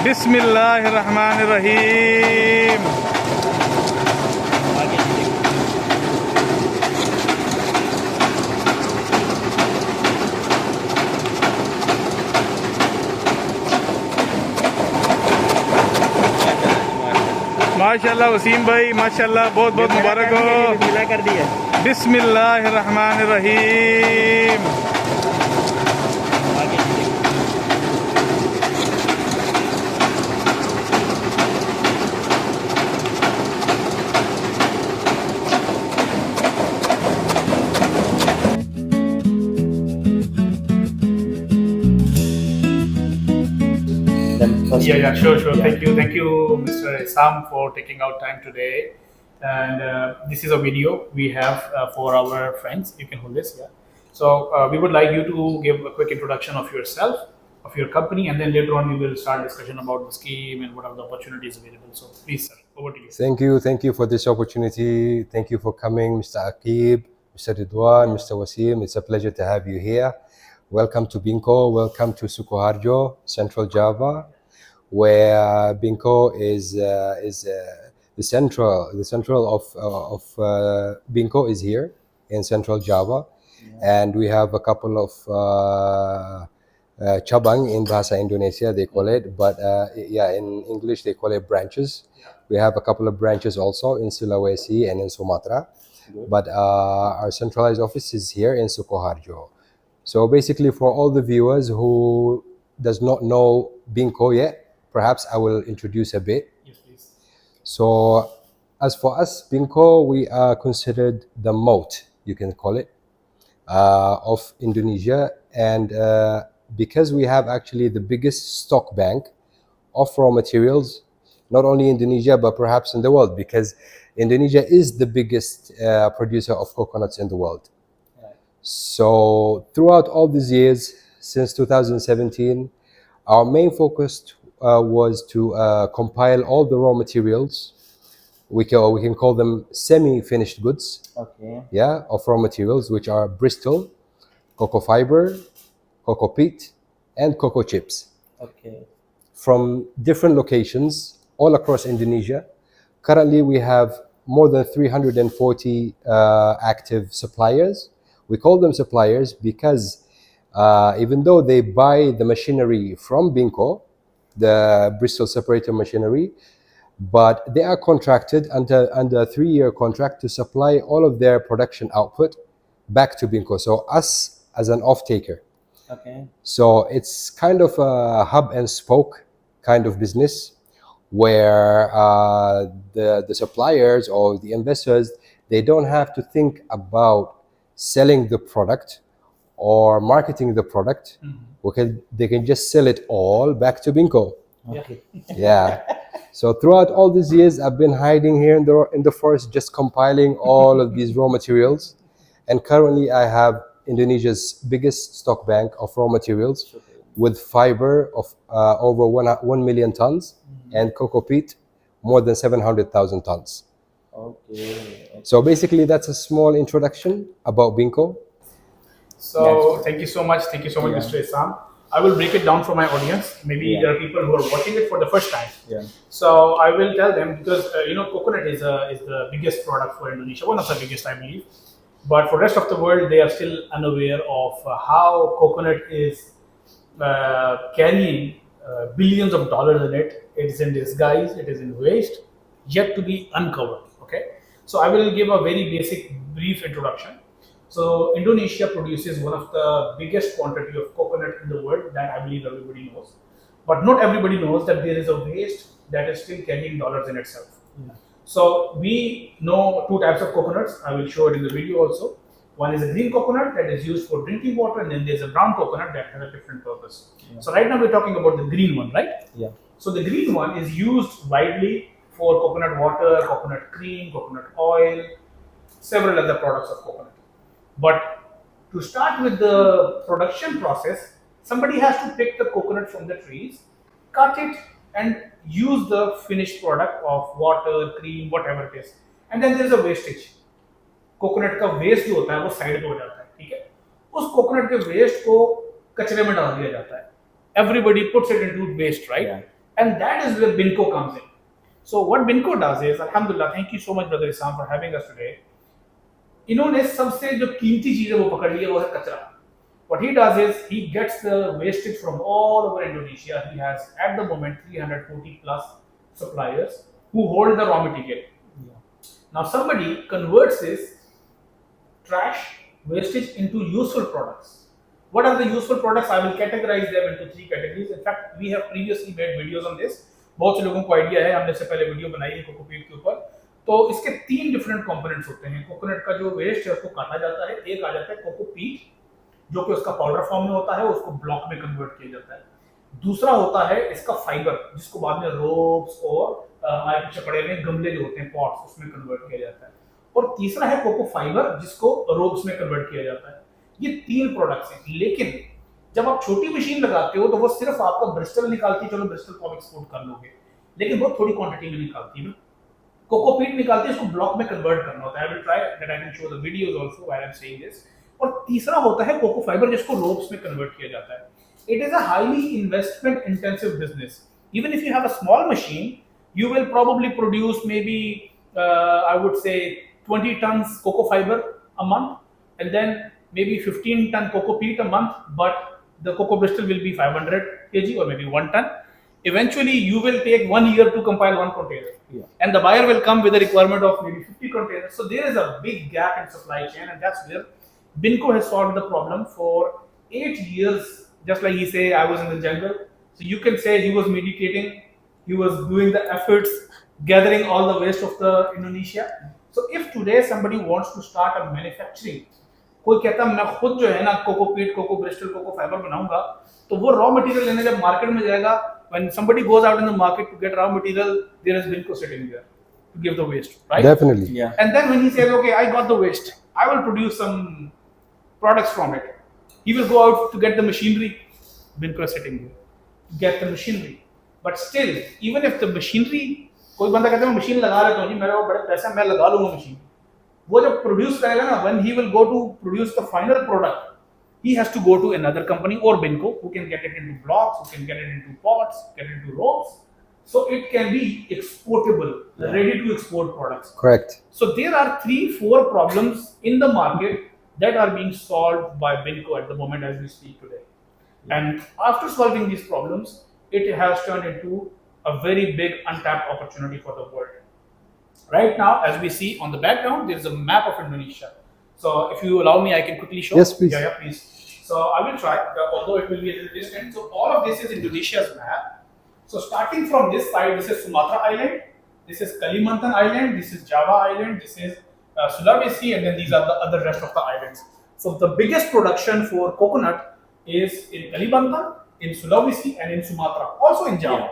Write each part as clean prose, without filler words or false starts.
बिस्मिल्लाहिर्रहमानिर्रहीम। माशाल्लाह वसीम भाई, माशाल्लाह, बहुत बहुत मुबारक हो। कर दिया। बिस्मिल्लाहिर्रहमानिर्रहीम। Yeah, sure. Thank you, Mr. Isam, for taking out time today. And this is a video we have for our friends. You can hold this, yeah. So we would like you to give a quick introduction of yourself, of your company, and then later on we will start discussion about the scheme and what are the opportunities available. So please, sir, over to you. Thank you for this opportunity. Thank you for coming, Mr. Akib, Mr. Ridwan, Mr. Wasim. It's a pleasure to have you here. Welcome to Binko. Welcome to Sukoharjo, Central Java, where Binko is the central of Binko is here in Central Java, and we have a couple of cabang in Bahasa Indonesia they call it, but in English they call it branches. We have a couple of branches also in Sulawesi and in Sumatra, but our centralized office is here in Sukoharjo. So basically, for all the viewers who does not know Binko yet, perhaps I will introduce a bit. Yes, please. So as for us, Binko, we are considered the moat, you can call it, of Indonesia. And because we have actually the biggest stock bank of raw materials, not only Indonesia, but perhaps in the world, because Indonesia is the biggest producer of coconuts in the world. So throughout all these years, since 2017, our main focus was to compile all the raw materials. We can call them semi-finished goods. Okay. Of raw materials, which are Bristol, Cocofiber, Cocopeat, and cocoa chips, Okay. from different locations all across Indonesia. Currently, we have more than 340 active suppliers. We call them suppliers because even though they buy the machinery from Binko, the Bristol separator machinery, but they are contracted under a 3-year contract to supply all of their production output back to Binko. So us as an off-taker. Okay. So it's kind of a hub and spoke kind of business where the suppliers or the investors, they don't have to think about selling the product or marketing the product. They can just sell it all back to Binko. Okay. Yeah. So throughout all these years, I've been hiding here in the forest, just compiling all of these raw materials. And currently, I have Indonesia's biggest stock bank of raw materials, with fiber of over 1 million tons, and cocopeat more than 700,000 tons. Okay. So basically, that's a small introduction about Binko. So thank you so much, Mr. Isam. I will break it down for my audience. Maybe there are people who are watching it for the first time. Yeah. So I will tell them, because coconut is the biggest product for Indonesia, one of the biggest, I believe. But for rest of the world, they are still unaware of how coconut is carrying billions of dollars in it. It is in disguise, it is in waste, yet to be uncovered. Okay. So I will give a very basic, brief introduction. So Indonesia produces one of the biggest quantity of coconut in the world, that I believe everybody knows. But not everybody knows that there is a waste that is still carrying dollars in itself. So we know two types of coconuts. I will show it in the video also. One is a green coconut that is used for drinking water, and then there's a brown coconut that has a different purpose. So right now we're talking about the green one, right? Yeah. So the green one is used widely for coconut water, coconut cream, coconut oil, several other products of coconut. But to start with the production process, somebody has to pick the coconut from the trees, cut it, and use the finished product of water, cream, whatever it is. And then there is a wastage. Coconut का waste जो होता है वो side पे हो जाता है, ठीक है। उस कोकोनट के वेस्ट को कचरे में डाल दिया जाता है. Everybody puts it into waste, right? And that is where Binco comes in. So what Binco does is, Alhamdulillah, thank you so much, Brother Isam, for having us today. इन्होंने सबसे जो कीमती चीज है वो पकड़ ली है, वो है कचरा. What he does is he gets the wastage from all over Indonesia. He has at the moment 340 plus suppliers who hold the raw material. Now somebody converts this trash wastage into useful products. What are the useful products? I will categorize them into 3 categories. In fact, we have previously made videos on this. बहुत से लोगों को idea है, हमने इससे पहले video बनाई है कोकोपीट के ऊपर. तो इसके 3 डिफरेंट कंपोनेंट्स होते हैं. कोकोनट का जो वेस्ट है उसको काटा जाता है. एक आ जाता है कोकोपीट, जो कि उसका पाउडर फॉर्म में होता है, उसको ब्लॉक में कन्वर्ट किया जाता है. दूसरा होता है इसका फाइबर, जिसको बाद में रोप्स और हमारे पीछे पड़े हुए गमले जो होते हैं पॉट्स, उसमें कन्वर्ट किया जाता है. और तीसरा है कोको फाइबर, जिसको रोप्स में कन्वर्ट किया जाता है. ये 3 प्रोडक्ट्स हैं. लेकिन जब आप छोटी मशीन लगाते हो तो वो सिर्फ आपका ब्रिस्टल निकालती है. चलो ब्रिस्टल को आप एक्सपोर्ट कर लोगे, लेकिन वो थोड़ी क्वांटिटी में निकालती है ना. कोकोपीट निकालती है, इसको ब्लॉक में कन्वर्ट करना होता है. I will try that I can show the videos also while I am saying this. और तीसरा होता है कोको फाइबर, जिसको रोप्स में कन्वर्ट किया जाता है. It is a highly investment intensive business. Even if you have a small machine, you will probably produce maybe I would say 20 tons coco fiber a month, and then maybe 15 ton cocopeat a month, but the Cocobristle will be 500 kg or maybe 1 ton. Eventually you will take 1 year to compile 1 container, and the buyer will come with a requirement of maybe 50 containers. So there is a big gap in supply chain, and that's where Binco has solved the problem. For 8 years, just like he say, I was in the jungle, so you can say he was meditating. He was doing the efforts, gathering all the waste of the Indonesia. So if today somebody wants to start a manufacturing, कोई कहता मैं खुद जो है ना cocopeat, कोकोब्रिस्टल, कोकोफाइबर बनाऊंगा, तो वो रॉ मटेरियल लेने जब मार्केट में जाएगा, when somebody goes out in the market to get raw material, there is Binco sitting there to give the waste, right? Definitely. Yeah. And then when he says, okay, I got the waste, I will produce some products from it. He will go out to get the machinery. Binco is sitting there to get the machinery. But still, even if the machinery, कोई बंदा कहता है मैं machine लगा लेता हूँ जी, मेरे को बड़े पैसा, मैं लगा लूंगा मशीन. वो जब प्रोड्यूस करेगा ना, when he will go to produce the final product, he has to go to another company or Binco who can get it into blocks, who can get it into pots, get it into ropes, so it can be exportable, ready to export products. Correct. So there are 3-4 problems in the market that are being solved by Binco at the moment as we speak today. And after solving these problems, it has turned into a very big untapped opportunity for the world. Right now, as we see on the background, there is a map of Indonesia. So if you allow me, I can quickly show. Yes, please. Yeah, please. So I will try, although it will be a little distant. So all of this is Indonesia's map. So starting from this side, this is Sumatra Island, this is Kalimantan Island, this is Java Island, this is Sulawesi, and then these are the other rest of the islands. So the biggest production for coconut is in Kalimantan, in Sulawesi, and in Sumatra, also in Java.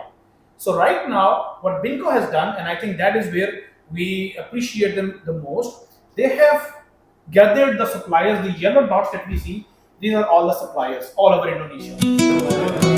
So right now, what Binco has done, and I think that is where we appreciate them the most, they have gathered the suppliers, the yellow dots that we see, these are all the suppliers all over Indonesia.